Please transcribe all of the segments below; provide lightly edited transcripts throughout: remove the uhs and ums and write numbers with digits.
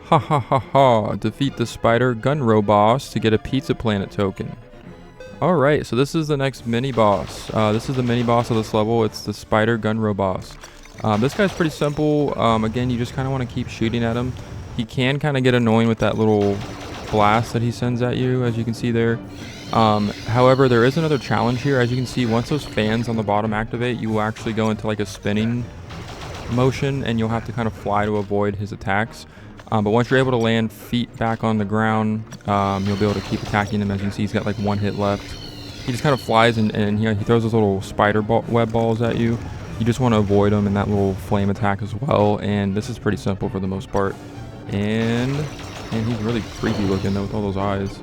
Ha ha ha ha. Defeat the Spider Gunro boss to get a Pizza Planet token. Alright, so this is the next mini boss. This is the mini boss of this level. It's the Spider Gunro boss. This guy's pretty simple. Again, you just kind of want to keep shooting at him. He can kind of get annoying with that little blast that he sends at you, as you can see there. However, there is another challenge here. As you can see, once those fans on the bottom activate, you will actually go into like a spinning motion, and you'll have to kind of fly to avoid his attacks. But once you're able to land feet back on the ground, you'll be able to keep attacking him. As you can see, he's got like one hit left. He just kind of flies and he throws those little spider web balls at you. You just want to avoid him and that little flame attack as well. And this is pretty simple for the most part. And he's really creepy looking though with all those eyes.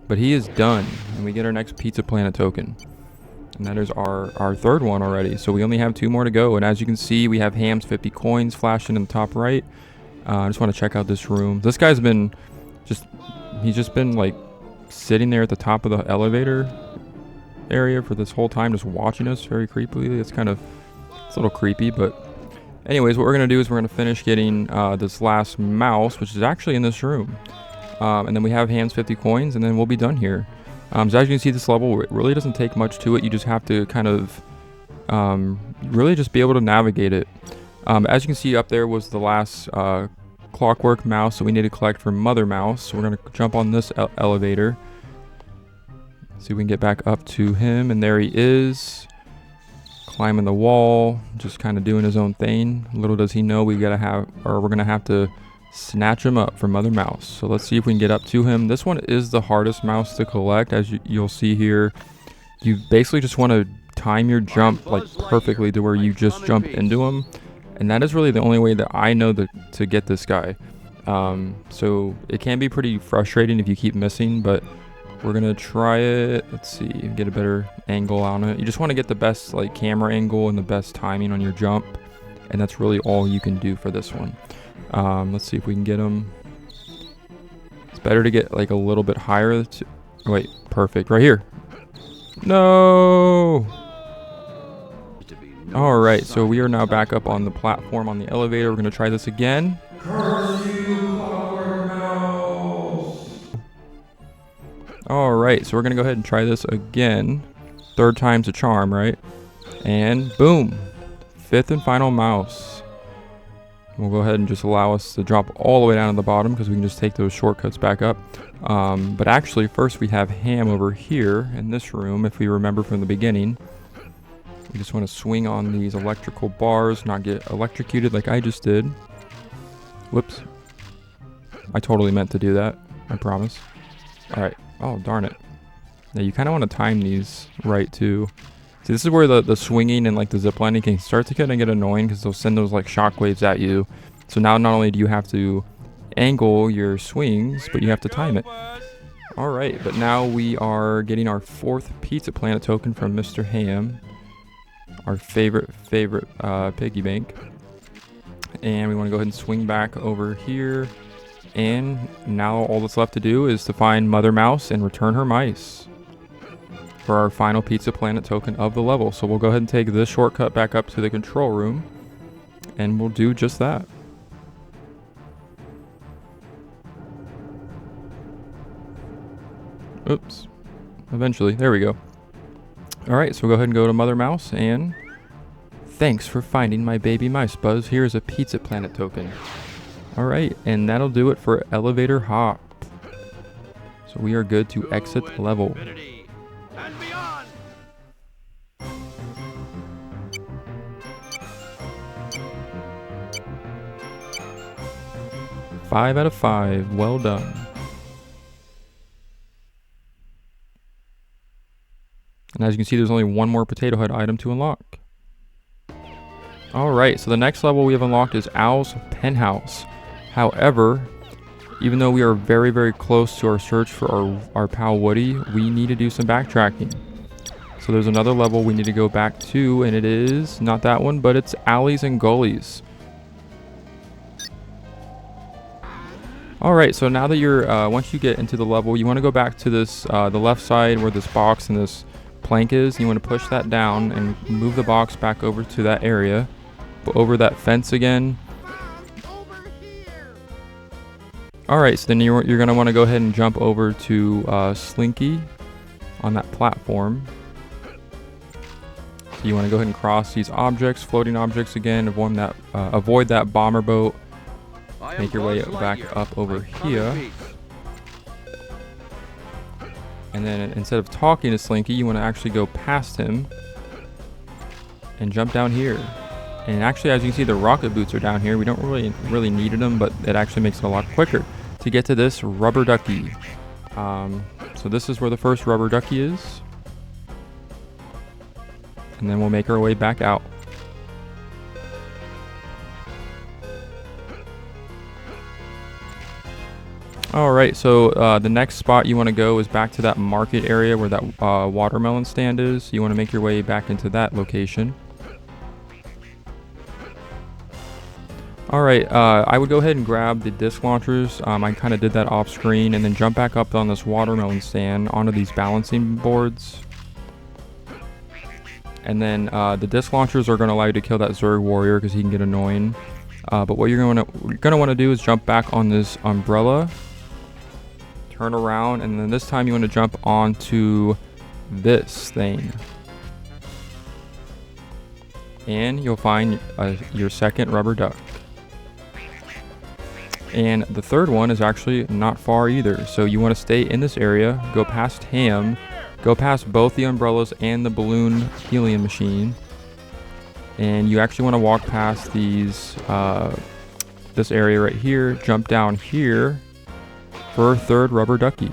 But he is done, and we get our next Pizza Planet token. And that is our third one already. So we only have 2 more to go. And as you can see, we have Ham's 50 coins flashing in the top right. I just want to check out this room. This guy's been he's just been like sitting there at the top of the elevator area for this whole time, just watching us very creepily. It's a little creepy, but anyways, what we're going to do is we're going to finish getting this last mouse, which is actually in this room. And then we have Ham's 50 coins, and then we'll be done here. So as you can see, this level, it really doesn't take much to it. You just have to kind of really just be able to navigate it. As you can see, up there was the last Clockwork mouse that we need to collect from Mother Mouse. So we're going to jump on this elevator. See if we can get back up to him. And there he is, climbing the wall, just kind of doing his own thing. Little does he know we're going to have to snatch him up from Mother Mouse. So let's see if we can get up to him. This one is the hardest mouse to collect. As you'll see here, you basically just want to time your jump like perfectly to where you just jump into him. And that is really the only way that I know to get this guy. So it can be pretty frustrating if you keep missing, but we're going to try it. Let's see, get a better angle on it. You just want to get the best like camera angle and the best timing on your jump. And that's really all you can do for this one. Let's see if we can get him. It's better to get like a little bit higher. Wait, perfect. Right here. No! Alright, so we are now back up on the platform on the elevator. We're going to try this again. Curse you, Clockwork Mouse! Alright, so we're going to go ahead and try this again. 3rd time's a charm, right? And boom! 5th and final mouse. We'll go ahead and just allow us to drop all the way down to the bottom because we can just take those shortcuts back up. But actually, first we have Ham over here in this room, if we remember from the beginning. We just want to swing on these electrical bars, not get electrocuted like I just did. Whoops. I totally meant to do that. I promise. Alright. Oh, darn it. Now, you kind of want to time these right, too. See, this is where the swinging and, like, the ziplining can start to kind of get annoying because they'll send those, like, shockwaves at you. So now, not only do you have to angle your swings, but you have to time it. Alright, but now we are getting our 4th Pizza Planet token from Mr. Ham. Our favorite piggy bank. And we want to go ahead and swing back over here. And now all that's left to do is to find Mother Mouse and return her mice for our final Pizza Planet token of the level. So we'll go ahead and take this shortcut back up to the control room, and we'll do just that. Oops. Eventually. There we go. Alright, so we'll go ahead and go to Mother Mouse, and thanks for finding my baby mice, Buzz. Here's a Pizza Planet token. Alright, and that'll do it for Elevator Hop. So we are good to exit the level. 5 out of 5. Well done. And as you can see, there's only one more Potato Head item to unlock. Alright, so the next level we have unlocked is Owl's Penthouse. However, even though we are very, very close to our search for our pal Woody, we need to do some backtracking. So there's another level we need to go back to, and it is not that one, but it's Alleys and Gullies. Alright, so now that you're, once you get into the level, you want to go back to this, the left side where this box and this plank is. You want to push that down and move the box back over to that area, over that fence again. Alright, so then you're going to want to go ahead and jump over to Slinky on that platform. So you want to go ahead and cross these objects, floating objects again, avoid that bomber boat. Make your way back up over here. And then instead of talking to Slinky, you want to actually go past him and jump down here. And actually, as you can see, the rocket boots are down here. We don't really needed them, but it actually makes it a lot quicker to get to this rubber ducky. So this is where the first rubber ducky is. And then we'll make our way back out. Alright, so the next spot you want to go is back to that market area where that watermelon stand is. You want to make your way back into that location. Alright, I would go ahead and grab the disc launchers. I kind of did that off screen, and then jump back up on this watermelon stand onto these balancing boards. And then the disc launchers are going to allow you to kill that Zerg warrior because he can get annoying. But what you're going to want to do is jump back on this umbrella, turn around, and then this time you want to jump onto this thing. And you'll find your second rubber duck. And the third one is actually not far either. So you want to stay in this area, go past Ham, go past both the umbrellas and the balloon helium machine. And you actually want to walk past these, this area right here, jump down here for a third rubber ducky.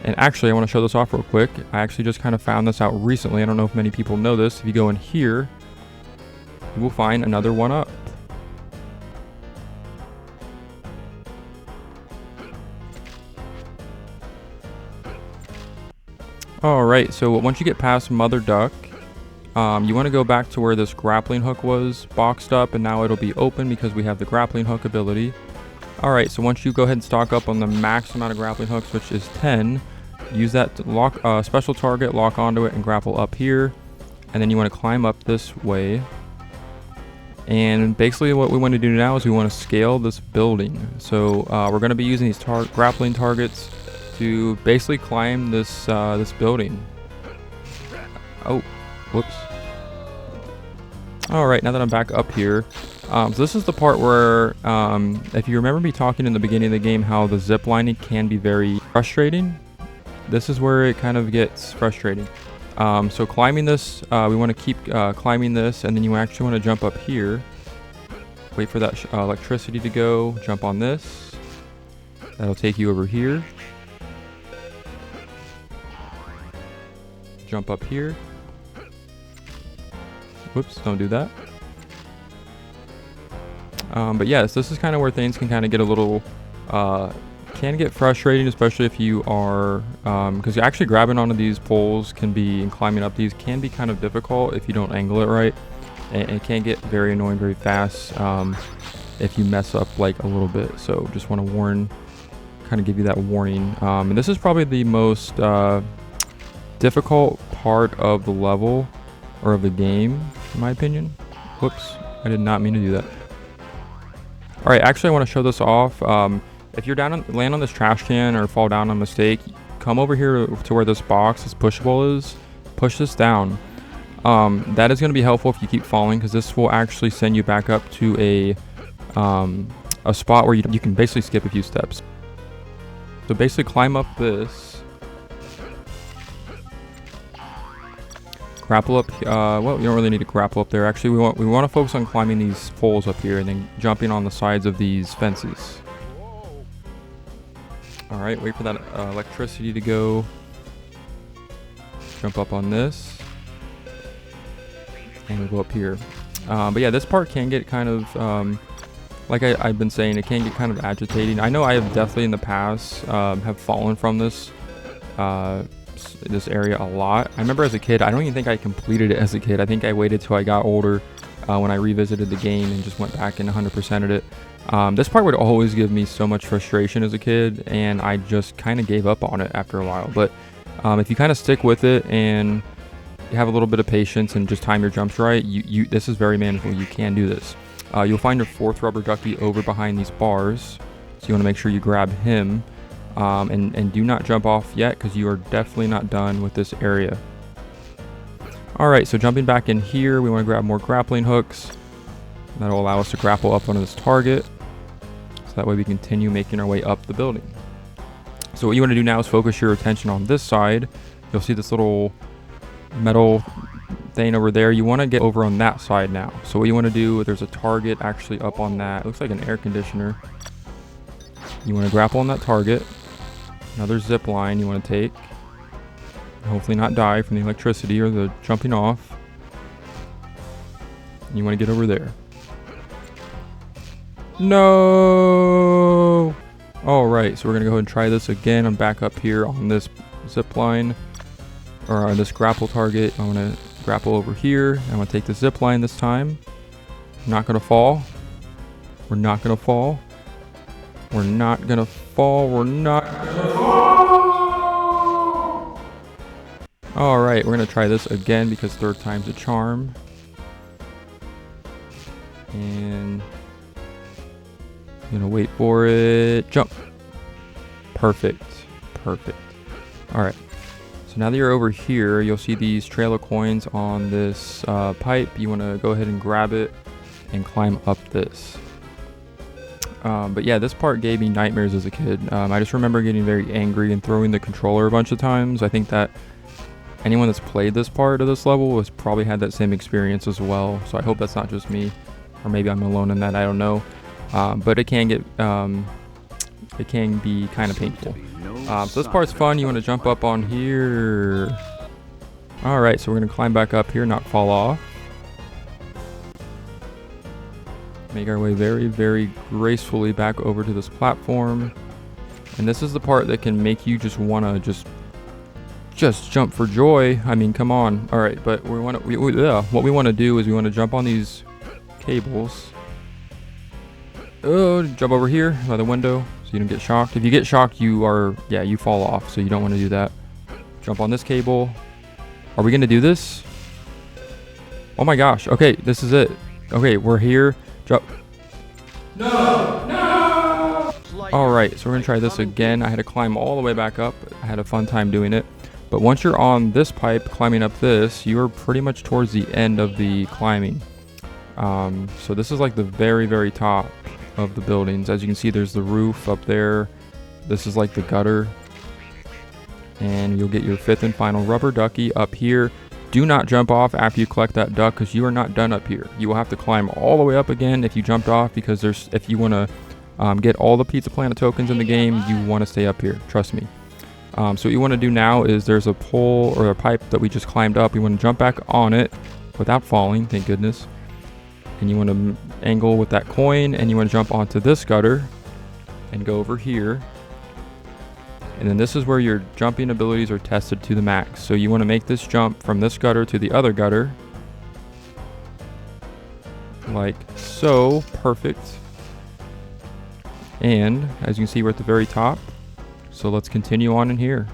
And actually, I want to show this off real quick. I actually just kind of found this out recently. I don't know if many people know this. If you go in here, you will find another one up. Alright, so once you get past Mother Duck, you want to go back to where this grappling hook was boxed up, and now it'll be open because we have the grappling hook ability. Alright, so once you go ahead and stock up on the max amount of grappling hooks, which is 10, use that to lock special target, lock onto it, and grapple up here. And then you want to climb up this way. And basically what we want to do now is we want to scale this building. So we're going to be using these grappling targets to basically climb this this building. Oh, whoops. Alright, now that I'm back up here, so this is the part where, if you remember me talking in the beginning of the game how the zip lining can be very frustrating, this is where it kind of gets frustrating. So climbing this, we want to keep climbing this, and then you actually want to jump up here, wait for that electricity to go, jump on this, that'll take you over here. Jump up here. Whoops, don't do that. But yes, this is kind of where things can kind of get a little, can get frustrating, especially if you are, because actually grabbing onto these poles can be, and climbing up these can be kind of difficult if you don't angle it right. And it can get very annoying very fast if you mess up like a little bit. So just want to kind of give you that warning. And this is probably the most difficult part of the level or of the game, in my opinion. Whoops, I did not mean to do that. Alright, actually I want to show this off. If you're land on this trash can or fall down on mistake, come over here to where this box, this pushable is, push this down. That is going to be helpful if you keep falling, because this will actually send you back up to a spot where you can basically skip a few steps. So basically climb up this. Grapple up, well, you don't really need to grapple up there. Actually, we want to focus on climbing these poles up here and then jumping on the sides of these fences. Alright, wait for that electricity to go. Jump up on this. And we'll go up here. But yeah, this part can get kind of, like I've been saying, it can get kind of agitating. I know I have definitely in the past have fallen from this area a lot. I remember as a kid, I don't even think I completed it as a kid. I think I waited till I got older when I revisited the game and just went back and 100%ed it. This part would always give me so much frustration as a kid, and I just kind of gave up on it after a while. But if you kind of stick with it and you have a little bit of patience and just time your jumps right, this is very manageable. You can do this. You'll find your fourth rubber ducky over behind these bars. So you want to make sure you grab him, and do not jump off yet, because you are definitely not done with this area. Alright, so jumping back in here, we want to grab more grappling hooks. That'll allow us to grapple up onto this target, so that way we continue making our way up the building. So what you want to do now is focus your attention on this side. You'll see this little metal thing over there. You want to get over on that side now. So what you want to do, there's a target actually up on that. It looks like an air conditioner. You want to grapple on that target. Another zip line you want to take. Hopefully not die from the electricity or the jumping off. And you want to get over there. No! Alright, so we're going to go ahead and try this again. I'm back up here on this zip line, or on this grapple target. I'm going to grapple over here. I'm going to take the zip line this time. I'm not going to fall. We're not going to fall. We're not going to fall. We're not going to fall! Alright, we're going to try this again because third time's a charm. And I'm gonna wait for it. Jump. Perfect. Perfect. Alright. So now that you're over here, you'll see these trail of coins on this pipe. You want to go ahead and grab it and climb up this. But yeah, this part gave me nightmares as a kid. I just remember getting very angry and throwing the controller a bunch of times. I think that anyone that's played this part of this level has probably had that same experience as well. So I hope that's not just me, or maybe I'm alone in that. I don't know. But it can get, it can be kind of painful. So this part's fun. You want to jump up on here. Alright, so we're going to climb back up here, not fall off. Make our way very, very gracefully back over to this platform. And this is the part that can make you just want to just jump for joy. I mean, come on. Alright, but we want to, what we want to do is we want to jump on these cables. Oh, jump over here by the window so you don't get shocked. If you get shocked, you fall off, so you don't want to do that. Jump on this cable. Are we going to do this? Oh my gosh. Okay, this is it. Okay, we're here. Jump. No! No! Alright, so we're going to try this again. I had to climb all the way back up. I had a fun time doing it. But once you're on this pipe, climbing up this, you are pretty much towards the end of the climbing. So this is like the very, very top of the buildings. As you can see, there's the roof up there. This is like the gutter. And you'll get your fifth and final rubber ducky up here. Do not jump off after you collect that duck, because you are not done up here. You will have to climb all the way up again if you jumped off, because if you want to get all the Pizza Planet tokens in the game, you want to stay up here. Trust me. So what you want to do now is there's a pole or a pipe that we just climbed up. You want to jump back on it without falling, thank goodness. And you want to angle with that coin, and you want to jump onto this gutter and go over here. And then this is where your jumping abilities are tested to the max. So you want to make this jump from this gutter to the other gutter. Like so. Perfect. And as you can see, we're at the very top. So let's continue on in here.